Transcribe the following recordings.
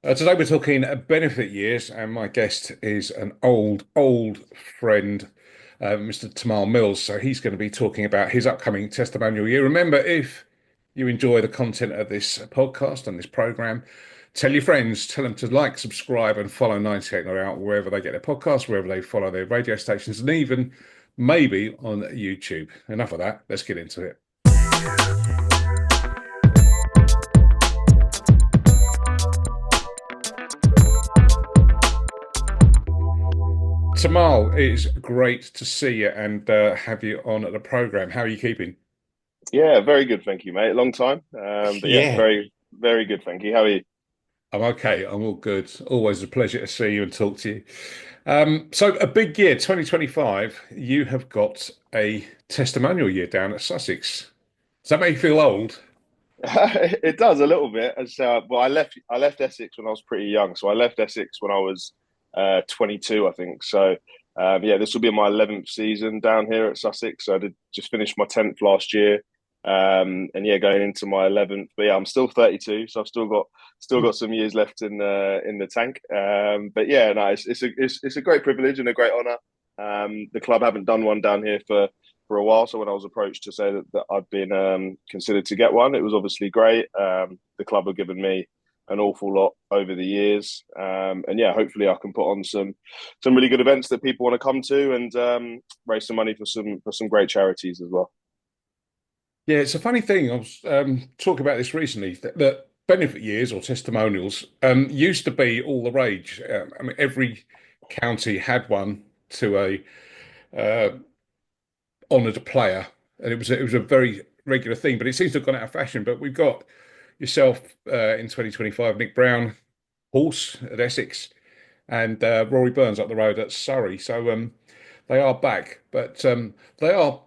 Today we're talking benefit years, and my guest is an old friend, Mr. Tymal Mills. So he's going to be talking about his upcoming testimonial year. Remember, if you enjoy the content of this podcast and this program, tell your friends, tell them to like, subscribe, and follow 98 Not Out wherever they get their podcasts, wherever they follow their radio stations, and even maybe on YouTube. Enough of that. Let's get into it. Tamal, it's great to see you and have you on at the program. How are you keeping? Yeah, very good, thank you, mate. Long time. But yeah, Yeah, very, very good, thank you. How are you? I'm okay. I'm all good. Always a pleasure to see you and talk to you. So a big year, 2025. You have got a testimonial year down at Sussex. Does that make you feel old? It does a little bit. Well, I left Essex when I was pretty young. So I left Essex when I was 22, I think. So yeah, this will be my 11th season down here at Sussex. So I did just finish my 10th last year, and yeah, going into my 11th. But yeah, I'm still 32, so I've still got some years left in the tank. But yeah, no, it's a great privilege and a great honour. The club haven't done one down here for a while. So when I was approached to say that I'd been considered to get one, it was obviously great. The club have given me an awful lot over the years, and yeah, hopefully I can put on some really good events that people want to come to and raise some money for some great charities as well. Yeah, it's a funny thing. I was talking about this recently that benefit years or testimonials used to be all the rage. I mean, every county had one to a honoured player, and it was a very regular thing. But it seems to have gone out of fashion. But we've got yourself in 2025, Nick Brown, horse at Essex, and Rory Burns up the road at Surrey. So they are back, but they are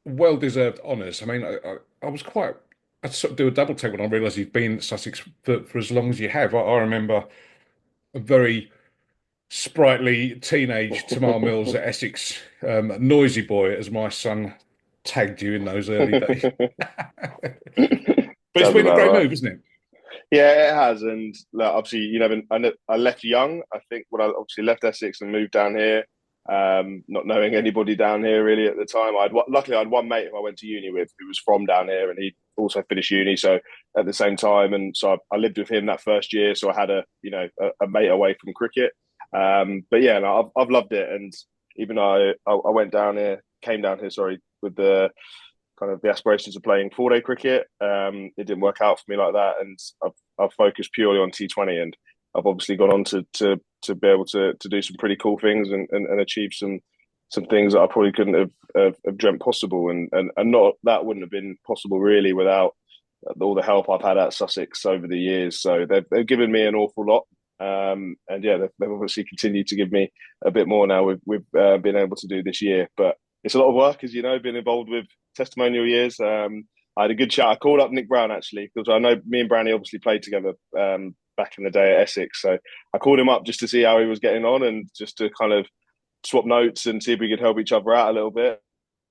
well-deserved honours. I mean, I was quite. I sort of do a double take when I realised you've been at Sussex for as long as you have. I remember a very sprightly teenage Tamar Mills at Essex, noisy boy, as my son tagged you in those early days. But it's Sounds been a about great right. move, isn't it? Yeah, it has, and like, obviously, I left young. I think when I obviously left Essex and moved down here, not knowing anybody down here really at the time. Luckily I had one mate who I went to uni with who was from down here, and he also finished uni, so at the same time, and so I lived with him that first year. So I had a mate away from cricket. But yeah, no, I've loved it, and even though I went down here, came down here, sorry, with the kind of the aspirations of playing 4-day cricket. It didn't work out for me like that, and I've focused purely on T20, and I've obviously gone on to be able to do some pretty cool things and achieve some things that I probably couldn't have dreamt possible, and not that wouldn't have been possible really without all the help I've had at Sussex over the years. So they've given me an awful lot. And yeah, they've obviously continued to give me a bit more now. We've been able to do this year, but it's a lot of work, as you know, been involved with testimonial years. I had a good chat. I called up Nick Brown actually because I know me and Brownie obviously played together back in the day at Essex. So I called him up just to see how he was getting on and just to kind of swap notes and see if we could help each other out a little bit.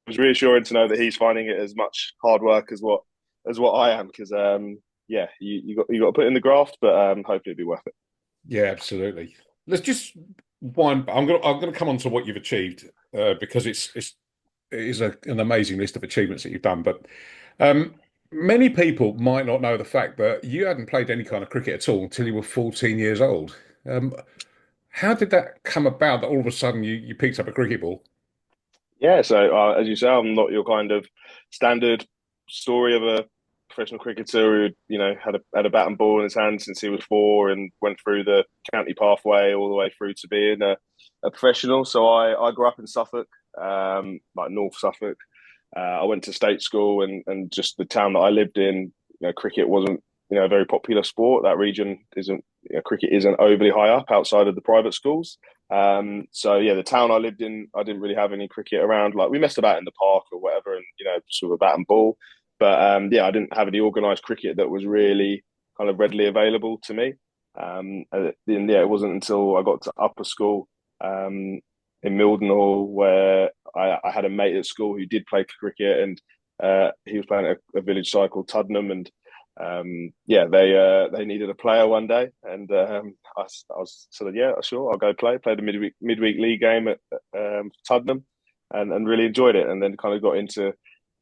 It was reassuring to know that he's finding it as much hard work as what I am because yeah, you got to put in the graft, but hopefully it'll be worth it. Yeah, absolutely. Let's just wind. I'm gonna come on to what you've achieved because it is an amazing list of achievements that you've done. But um, many people might not know the fact that you hadn't played any kind of cricket at all until you were 14 years old. Um, how did that come about that all of a sudden you picked up a cricket ball? Yeah, so as you say, I'm not your kind of standard story of a professional cricketer who had a bat and ball in his hand since he was four and went through the county pathway all the way through to being a professional. So I grew up in Suffolk, like North Suffolk. I went to state school, and just the town that I lived in, cricket wasn't a very popular sport. That region isn't cricket isn't overly high up outside of the private schools. So yeah, the town I lived in, I didn't really have any cricket around. Like we messed about in the park or whatever, and sort of a bat and ball. But yeah, I didn't have any organised cricket that was really kind of readily available to me. And yeah, it wasn't until I got to upper school in Mildenhall where I had a mate at school who did play cricket, and he was playing at a village side called Tuddenham, and yeah, they needed a player one day, and I was sort of yeah, sure, I'll go play. Played a midweek league game at Tuddenham, and really enjoyed it. And then kind of got into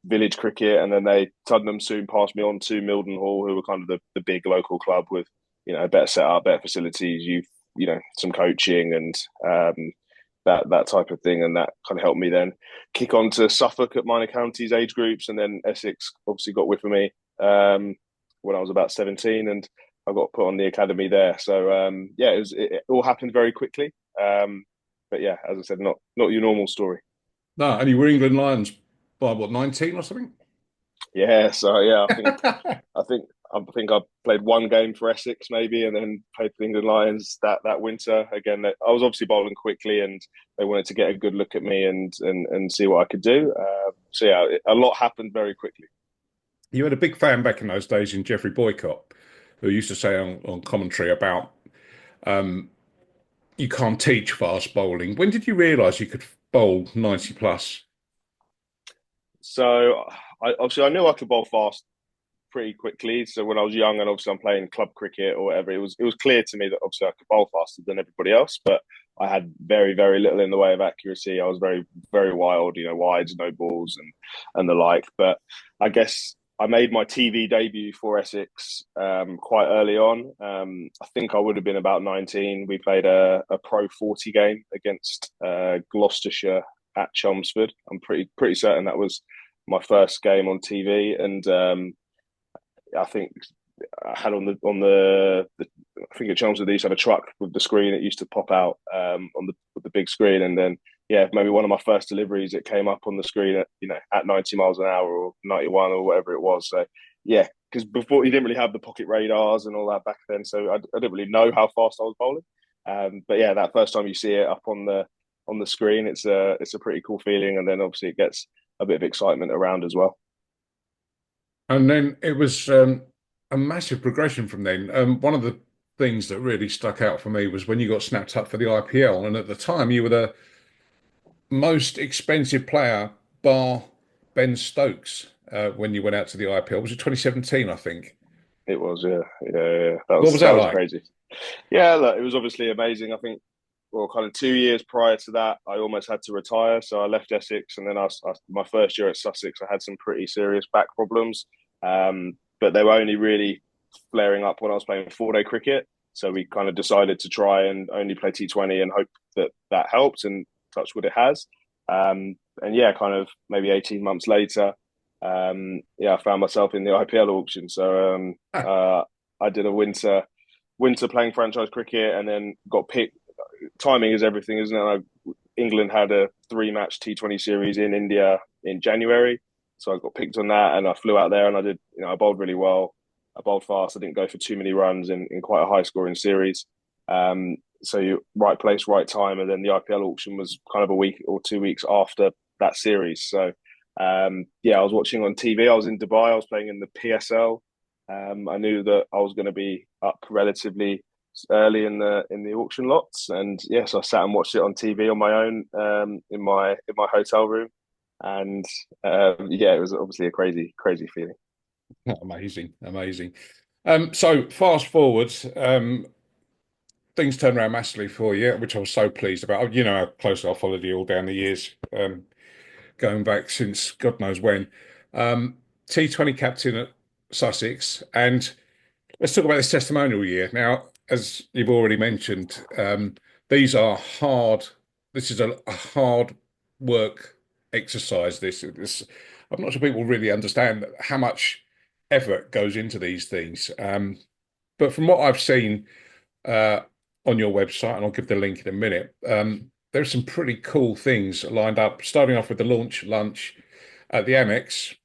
village cricket, and then Tuddenham soon passed me on to Mildenhall, who were kind of the big local club with a better setup, better facilities, some coaching and that type of thing, and that kind of helped me then kick on to Suffolk at minor counties age groups, and then Essex obviously got with me when I was about 17, and I got put on the academy there. So yeah, it all happened very quickly. But yeah, as I said, not your normal story. No, and you were England Lions by what, 19 or something? Yeah, so yeah, I think I played one game for Essex maybe, and then played for the England Lions that winter. Again, I was obviously bowling quickly, and they wanted to get a good look at me and see what I could do. So yeah, a lot happened very quickly. You had a big fan back in those days in Geoffrey Boycott, who used to say on commentary about um, you can't teach fast bowling. When did you realise you could bowl 90 plus? So obviously I knew I could bowl fast pretty quickly. So when I was young, and obviously I'm playing club cricket or whatever, it was clear to me that obviously I could bowl faster than everybody else, but I had very very little in the way of accuracy. I was very very wild, wides, no balls, and the like. But I guess I made my TV debut for Essex quite early on. I think I would have been about 19. We played a Pro 40 game against Gloucestershire at Chelmsford. I'm pretty certain that was my first game on TV, and I think I had I think at Chelmsford they used to have a truck with the screen that used to pop out on the big screen, and then yeah, maybe one of my first deliveries it came up on the screen at 90 miles an hour or 91 or whatever it was. So yeah, because before you didn't really have the pocket radars and all that back then, so I didn't really know how fast I was bowling. But yeah, that first time you see it up on the screen, it's a pretty cool feeling, and then obviously it gets a bit of excitement around as well. And then it was a massive progression from then. One of the things that really stuck out for me was when you got snapped up for the IPL. And at the time, you were the most expensive player, bar Ben Stokes, when you went out to the IPL. Was it 2017, I think? It was, yeah, yeah. That What was was that that was like? crazy. Yeah, look, it was obviously amazing. I think, well, kind of 2 years prior to that, I almost had to retire. So I left Essex, and then my first year at Sussex, I had some pretty serious back problems. But they were only really flaring up when I was playing 4-day cricket. So we kind of decided to try and only play T20 and hope that helped, and touch wood it has. And yeah, kind of maybe 18 months later, yeah, I found myself in the IPL auction. So I did a winter playing franchise cricket, and then got picked. Timing is everything, isn't it? England had a 3-match T20 series in India in January, so I got picked on that, and I flew out there, and I did. I bowled really well. I bowled fast. I didn't go for too many runs in quite a high scoring series. So right place, right time, and then the IPL auction was kind of a week or 2 weeks after that series. So yeah, I was watching on TV. I was in Dubai. I was playing in the PSL. I knew that I was going to be up relatively early in the auction lots, and yes, I sat and watched it on TV on my own in my hotel room, and yeah, it was obviously a crazy feeling. Amazing, amazing. So fast forward, things turned around massively for you, which I was so pleased about. You know how closely I followed you all down the years, going back since God knows when. T20 captain at Sussex, and let's talk about this testimonial year. Now, as you've already mentioned, these are hard. This is a hard work exercise. This, I'm not sure people really understand how much effort goes into these things. But from what I've seen uh, on your website, and I'll give the link in a minute, there's some pretty cool things lined up. Starting off with the launch lunch at the Amex,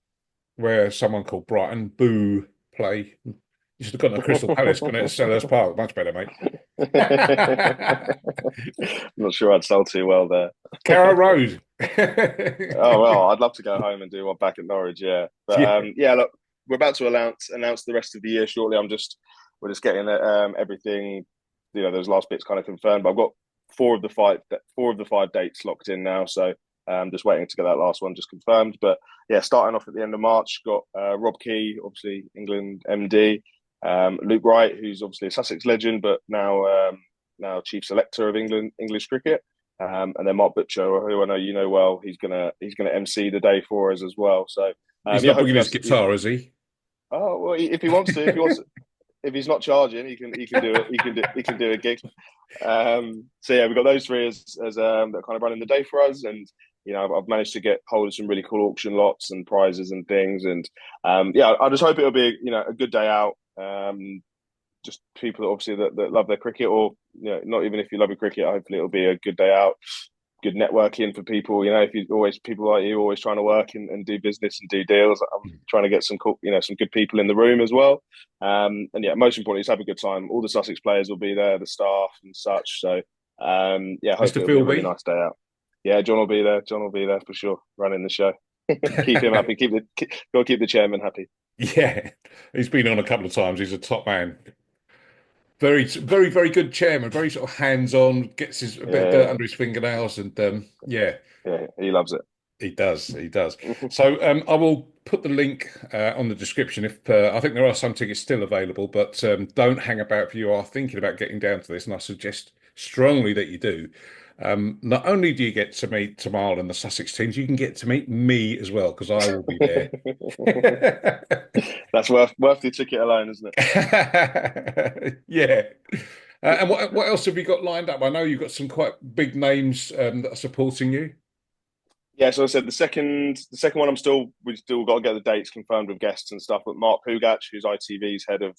where someone called Brighton Boo play. You should have gone to Crystal Palace, gone to Sellers Park. Much better, mate. I'm not sure I'd sell too well there. Carrow Road. Oh well, I'd love to go home and do one back at Norwich, yeah. But Yeah. yeah, look, we're about to announce the rest of the year shortly. We're just getting everything, those last bits kind of confirmed. But I've got four of the five dates locked in now. So Just waiting to get that last one just confirmed. But yeah, starting off at the end of March, got Rob Key, obviously England MD, Luke Wright, who's obviously a Sussex legend, but now chief selector of English cricket. And then Mark Butcher, who I know you know well, he's gonna MC the day for us as well. So He's yeah, not bringing hopefully his that's guitar, is he? oh well, if he wants to, if he's not charging, he can do it. He can do a gig. So yeah, we've got those three as that kind of running the day for us, and I've managed to get hold of some really cool auction lots and prizes and things, and yeah, I just hope it'll be a good day out. Just people obviously that love their cricket, or not even if you love your cricket, hopefully it'll be a good day out, good networking for people. If you always people like you always trying to work and do business and do deals, I'm trying to get some cool, some good people in the room as well. And yeah, most importantly, just have a good time. All the Sussex players will be there, the staff and such. So yeah, Mr. hopefully it'll be a really Philby? nice day out. Yeah, John will be there. John will be there for sure, running the show. Keep him happy. Got to keep the chairman happy. Yeah, he's been on a couple of times. He's a top man. Very, very, very good chairman. Very sort of hands-on. Gets a bit of dirt Yeah, under his fingernails, and yeah, yeah, he loves it. he does. He does. So I will put the link on the description. If I think there are some tickets still available, but don't hang about if you are thinking about getting down to this, and I suggest strongly that you do. Not only do you get to meet Tymal and the Sussex teams, you can get to meet me as well because I will be there. That's worth the ticket alone, isn't it? Yeah. And what else have you got lined up? I know you've got some quite big names that are supporting you. Yeah, so I said the second one we still got to get the dates confirmed with guests and stuff. But Mark Pugach, who's ITV's head of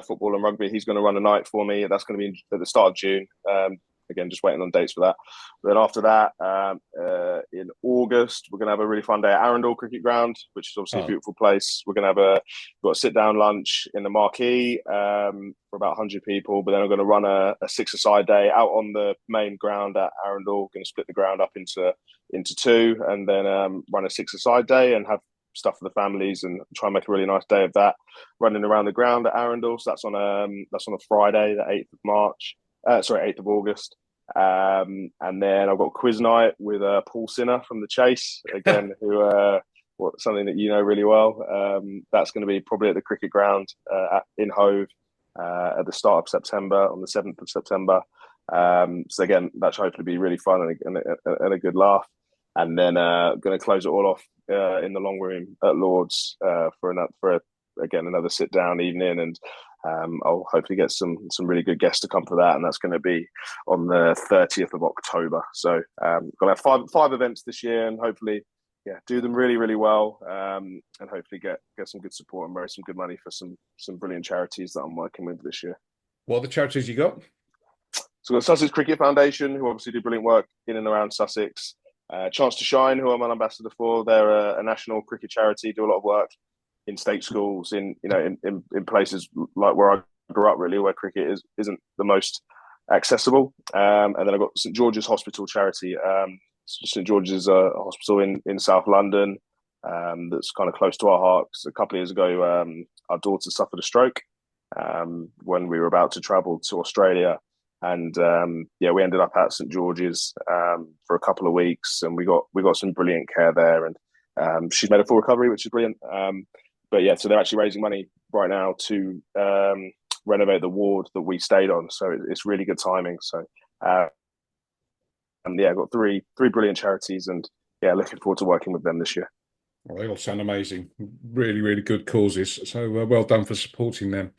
football and rugby, he's going to run a night for me. That's going to be at the start of June. Again, just waiting on dates for that. But then after that, in August, we're going to have a really fun day at Arundel Cricket Ground, which is obviously a Oh, beautiful place. We're going to got a sit down lunch in the marquee for about 100 people. But then I'm going to run a six-a-side day out on the main ground at Arundel. Going to split the ground up into two, and then run a six-a-side day and have stuff for the families and try and make a really nice day of that. Running around the ground at Arundel, so that's on a Friday, the 8th of March. Sorry, 8th of August. And then I've got quiz night with Paul Sinner from the Chase again, who something that you know really well. That's going to be probably at the cricket ground in Hove at the start of September, on the 7th of September. So again, that should hopefully be really fun and a good laugh. And then going to close it all off in the long room at Lord's again another sit down evening, and I'll hopefully get some really good guests to come for that, and that's going to be on the 30th of October. So gonna have five events this year, and hopefully do them really really well, and hopefully get some good support and raise some good money for some brilliant charities that I'm working with this year. what are the charities you got? So we've got Sussex Cricket Foundation, who obviously do brilliant work in and around Sussex. Chance to Shine, who I'm an ambassador for. They're a national cricket charity, do a lot of work in state schools, in places like where I grew up, really, where cricket isn't the most accessible. And then I've got St George's Hospital charity. St George's is a hospital in South London that's kind of close to our hearts. A couple of years ago, our daughter suffered a stroke when we were about to travel to Australia. And we ended up at St George's for a couple of weeks, and we got some brilliant care there, and she's made a full recovery, which is brilliant. But yeah, so they're actually raising money right now to renovate the ward that we stayed on, so it's really good timing. So and yeah, I've got three brilliant charities, and yeah, looking forward to working with them this year. Well, they all sound amazing. Really, really good causes. So well done for supporting them.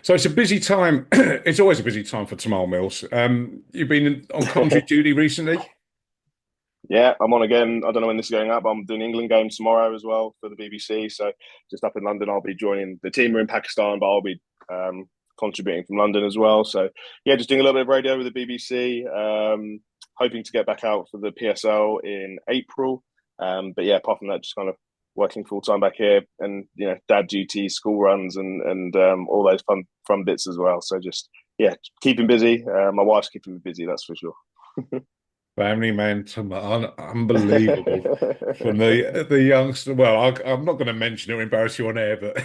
So it's a busy time. It's always a busy time for Tymal Mills. You've been on commentary duty recently. Yeah, I'm on again. I don't know when this is going up, but I'm doing England game tomorrow as well for the BBC. So just up in London, I'll be joining the team. Are in Pakistan, but I'll be contributing from London as well. So yeah, just doing a little bit of radio with the BBC. Hoping to get back out for the PSL in April. But yeah, apart from that, just kind of working full time back here, and dad duties, school runs, and all those fun bits as well. So just keeping busy. My wife's keeping me busy, that's for sure. Family man, unbelievable from the youngster. Well, I'm not going to mention it or embarrass you on air, but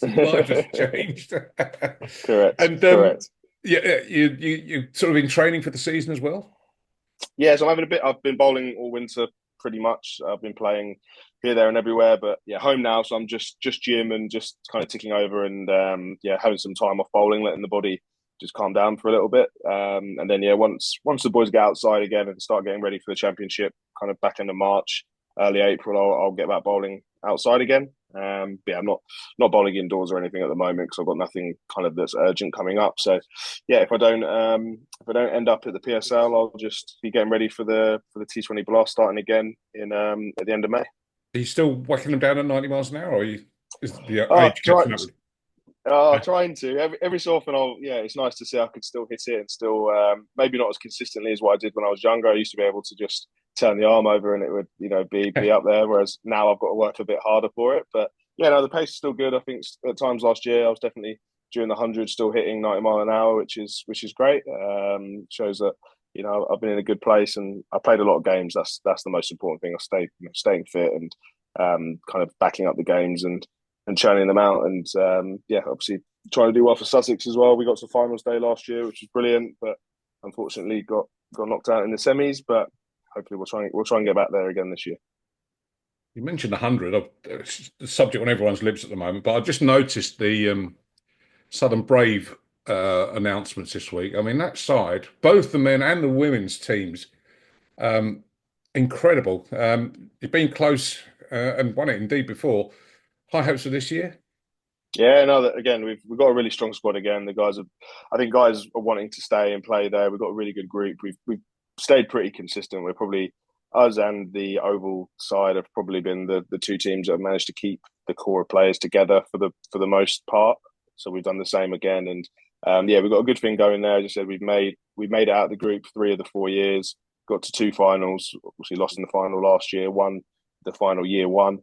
life has changed. Correct, And correct. yeah, you sort of in training for the season as well. Yeah, so I'm having a bit. I've been bowling all winter pretty much. I've been playing here, there, and everywhere, but yeah, home now. So I'm just gym and just kind of ticking over, and yeah, having some time off bowling, letting the body just calm down for a little bit. And then yeah, once the boys get outside again and start getting ready for the championship, kind of back end of March, early April, I'll get back bowling outside again. But yeah, I'm not bowling indoors or anything at the moment because I've got nothing kind of that's urgent coming up. So yeah, if I don't end up at the PSL, I'll just be getting ready for the T20 Blast starting again in at the end of May. Are you still whacking them down at 90 miles an hour, or is the Oh, age catching up with trying to every so often. Yeah, it's nice to see I could still hit it and still maybe not as consistently as what I did when I was younger. I used to be able to just turn the arm over and it would be up there. Whereas now I've got to work a bit harder for it. But yeah, no, the pace is still good. I think at times last year I was definitely during the 100 still hitting 90 mile an hour, which is great. Shows that I've been in a good place and I played a lot of games. That's the most important thing. I staying fit and kind of backing up the games and churning them out. And yeah, obviously trying to do well for Sussex as well. We got to finals day last year, which was brilliant, but unfortunately got knocked out in the semis. But hopefully we'll try and get back there again this year. You mentioned 100. It's the subject on everyone's lips at the moment, but I just noticed the Southern Brave announcements this week. I mean, that side, both the men and the women's teams, um, incredible. You've been close and won it indeed before. High hopes for this year. Yeah, no. Again, we've got a really strong squad. Again, I think guys are wanting to stay and play there. We've got a really good group. We've stayed pretty consistent. We're probably us and the Oval side have probably been the two teams that have managed to keep the core of players together for the most part. So we've done the same again, and yeah, we've got a good thing going there. As I said, we've made it out of the group 3 of the 4 years. Got to two finals. Obviously, lost in the final last year. Won the final year one.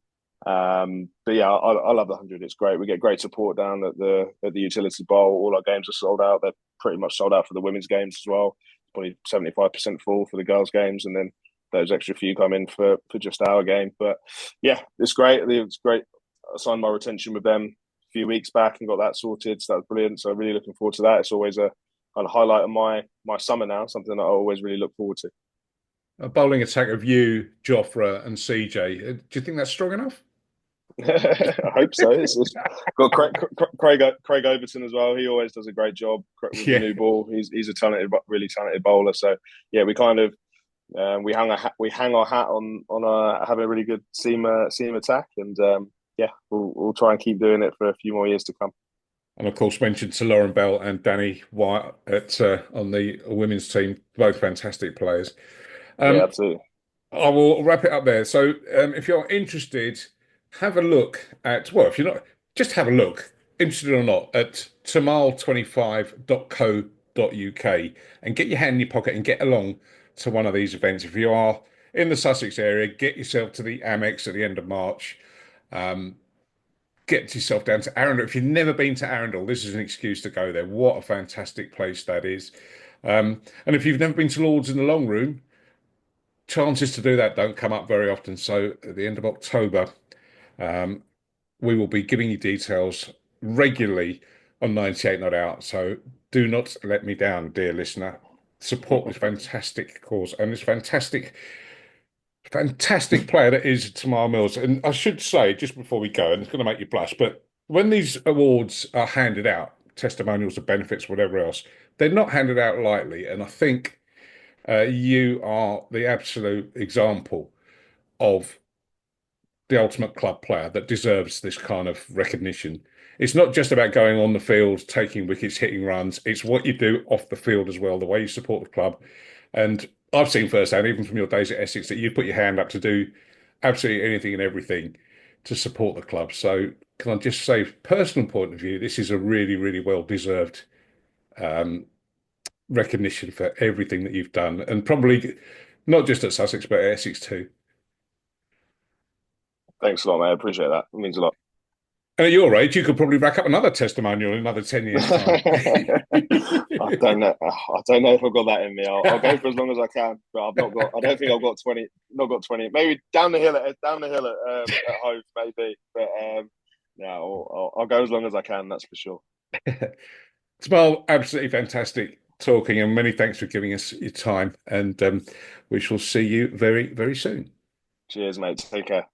But yeah, I love the 100. It's great. We get great support down at the Utility Bowl. All our games are sold out. They're pretty much sold out for the women's games as well. Probably 75% full for the girls' games, and then those extra few come in for just our game. But yeah, it's great. It's great. I signed my retention with them a few weeks back and got that sorted. So that was brilliant. So really looking forward to that. It's always a kind of highlight of my summer now. Something that I always really look forward to. A bowling attack of you, Jofra, and CJ. Do you think that's strong enough? I hope so. It's got Craig Overton as well. He always does a great job with the Yeah. new ball. He's a really talented bowler. So yeah, we kind of we hang our hat on having a really good seam attack, and yeah, we'll try and keep doing it for a few more years to come. And of course, mentioned to Lauren Bell and Danny White on the women's team, both fantastic players. Yeah, Um, absolutely. I will wrap it up there. So, if you're interested, have a look at, well, if you're not, just have a look, interested or not, at tamal25.co.uk and get your hand in your pocket and get along to one of these events. If you are in the Sussex area, get yourself to the Amex at the end of March. Um, get yourself down to Arundel. If you've never been to Arundel, this is an excuse to go there. What a fantastic place that is. And if you've never been to Lord's in the Long Room, chances to do that don't come up very often. So at the end of October, um, we will be giving you details regularly on 98 Not Out. So do not let me down, dear listener. Support this fantastic cause and this fantastic player that is Tymal Mills. And I should say, just before we go, and it's going to make you blush, but when these awards are handed out, testimonials of benefits, whatever else, they're not handed out lightly. And I think you are the absolute example of the ultimate club player that deserves this kind of recognition. It's not just about going on the field, taking wickets, hitting runs. It's what you do off the field as well, the way you support the club. And I've seen firsthand, even from your days at Essex, that you put your hand up to do absolutely anything and everything to support the club. So can I just say, personal point of view, this is a really, really well deserved um, recognition for everything that you've done, and probably not just at Sussex, but at Essex too. Thanks a lot, mate. I appreciate that. It means a lot. And at your age, you could probably rack up another testimonial in another 10 years' time. I don't know. I don't know if I've got that in me. I'll go for as long as I can, but I've not got. I don't think I've got 20. Not got 20. Maybe down the hill at home, maybe. But yeah, I'll go as long as I can. That's for sure. Well, absolutely fantastic talking, and many thanks for giving us your time. And we shall see you very, very soon. Cheers, mate. Take care.